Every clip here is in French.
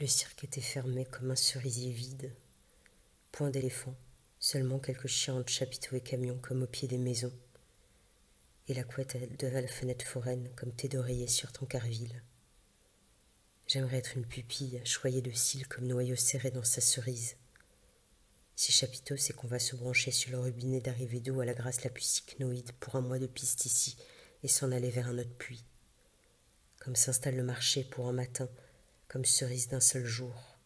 Le cirque était fermé comme un cerisier vide. Point d'éléphants, seulement quelques chiens de chapiteaux et camions comme au pied des maisons. Et la couette de la fenêtre foraine comme tes d'oreiller sur ton carville. J'aimerais être une pupille, choyée de cils comme noyau serré dans sa cerise. Si chapiteau, c'est qu'on va se brancher sur le robinet d'arrivée d'eau à la grâce la plus cycnoïde pour un mois de piste ici et s'en aller vers un autre puits. Comme s'installe le marché pour un matin, comme cerise d'un seul jour.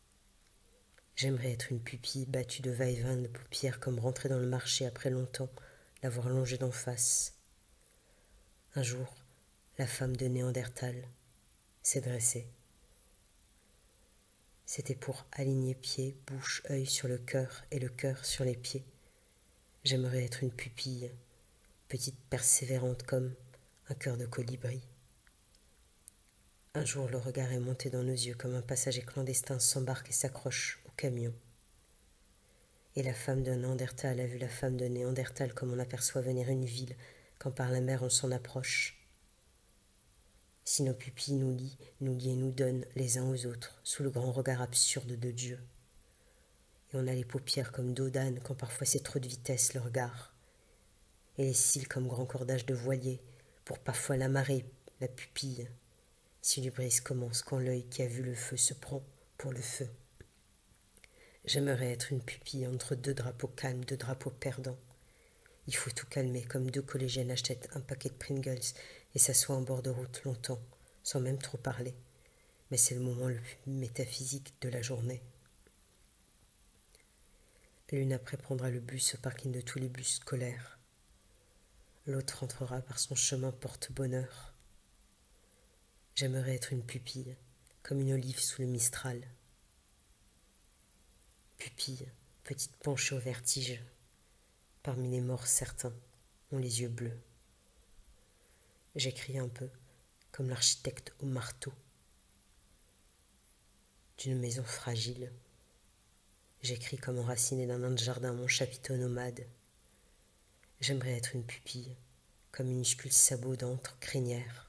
J'aimerais être une pupille battue de va-et-vient de paupières comme rentrer dans le marché après longtemps, l'avoir longée d'en face. Un jour, la femme de Néandertal s'est dressée. C'était pour aligner pieds, bouche, œil sur le cœur et le cœur sur les pieds. J'aimerais être une pupille, petite persévérante comme un cœur de colibri. Un jour, le regard est monté dans nos yeux comme un passager clandestin s'embarque et s'accroche au camion. Et la femme de Néandertal a vu la femme de Néandertal comme on aperçoit venir une ville quand par la mer on s'en approche. Si nos pupilles nous lient et nous donnent les uns aux autres sous le grand regard absurde de Dieu. Et on a les paupières comme dos d'âne quand parfois c'est trop de vitesse le regard. Et les cils comme grand cordage de voilier pour parfois l'amarrer, la pupille. Si du brise commence quand l'œil qui a vu le feu se prend pour le feu. J'aimerais être une pupille entre deux drapeaux calmes, deux drapeaux perdants. Il faut tout calmer, comme deux collégiennes achètent un paquet de Pringles et s'assoient en bord de route longtemps, sans même trop parler. Mais c'est le moment le plus métaphysique de la journée. L'une après prendra le bus au parking de tous les bus scolaires. L'autre rentrera par son chemin porte-bonheur. J'aimerais être une pupille, comme une olive sous le Mistral. Pupille, petite penchée au vertige. Parmi les morts certains ont les yeux bleus. J'écris un peu, comme l'architecte au marteau. D'une maison fragile. J'écris comme enraciné d'un nain de jardin mon chapiteau nomade. J'aimerais être une pupille, comme minuscule sabot d'antre crinière.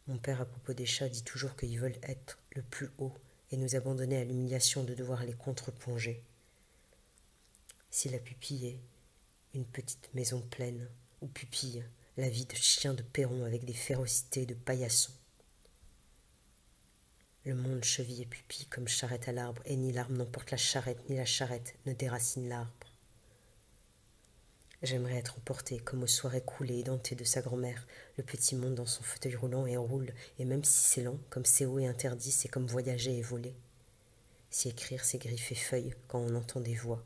Mon père à propos des chats dit toujours qu'ils veulent être le plus haut et nous abandonner à l'humiliation de devoir les contre-plonger. Si la pupille est une petite maison pleine, ou pupille, la vie de chien de perron avec des férocités de paillasson. Le monde cheville et pupille comme charrette à l'arbre, et ni l'arbre n'emporte la charrette, ni la charrette ne déracine l'arbre. J'aimerais être emportée comme aux soirées coulées et dentées de sa grand-mère, le petit monte dans son fauteuil roulant et roule, et même si c'est lent, comme c'est haut et interdit, c'est comme voyager et voler. Si écrire, c'est griffer feuilles quand on entend des voix.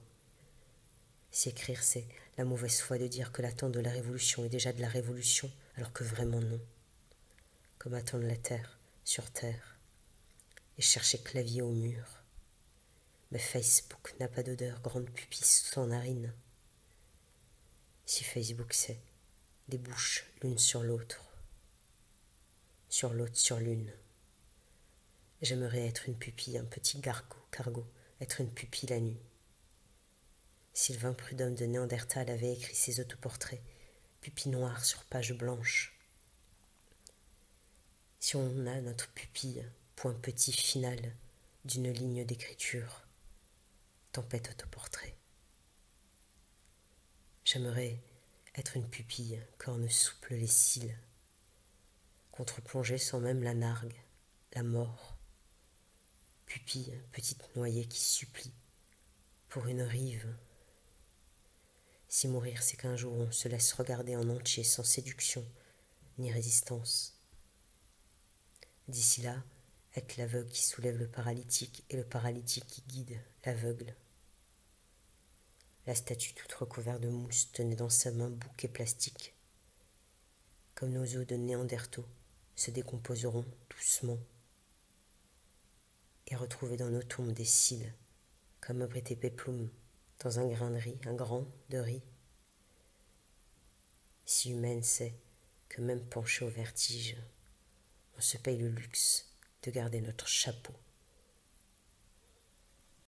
Si écrire, c'est la mauvaise foi de dire que l'attente de la révolution est déjà de la révolution, alors que vraiment non. Comme attendre la terre, sur terre, et chercher clavier au mur. Mais Facebook n'a pas d'odeur, grande pupille sous son narine. Si Facebook c'est des bouches l'une sur l'autre sur l'une. J'aimerais être une pupille, un petit cargo, être une pupille la nuit. Sylvain Prudhomme de Néandertal avait écrit ses autoportraits, pupille noire sur page blanche. Si on a notre pupille, point petit final d'une ligne d'écriture, tempête autoportrait. J'aimerais être une pupille, corne souple les cils, contre-plongée sans même la nargue, la mort. Pupille, petite noyée qui supplie, pour une rive. Si mourir c'est qu'un jour on se laisse regarder en entier sans séduction ni résistance. D'ici là, être l'aveugle qui soulève le paralytique et le paralytique qui guide l'aveugle. La statue toute recouverte de mousse tenait dans sa main bouquet plastique. Comme nos os de Néandertaux se décomposeront doucement et retrouver dans nos tombes des cils, comme abrité péplum dans un grain de riz, un grand de riz. Si humaine c'est que même penché au vertige, on se paye le luxe de garder notre chapeau.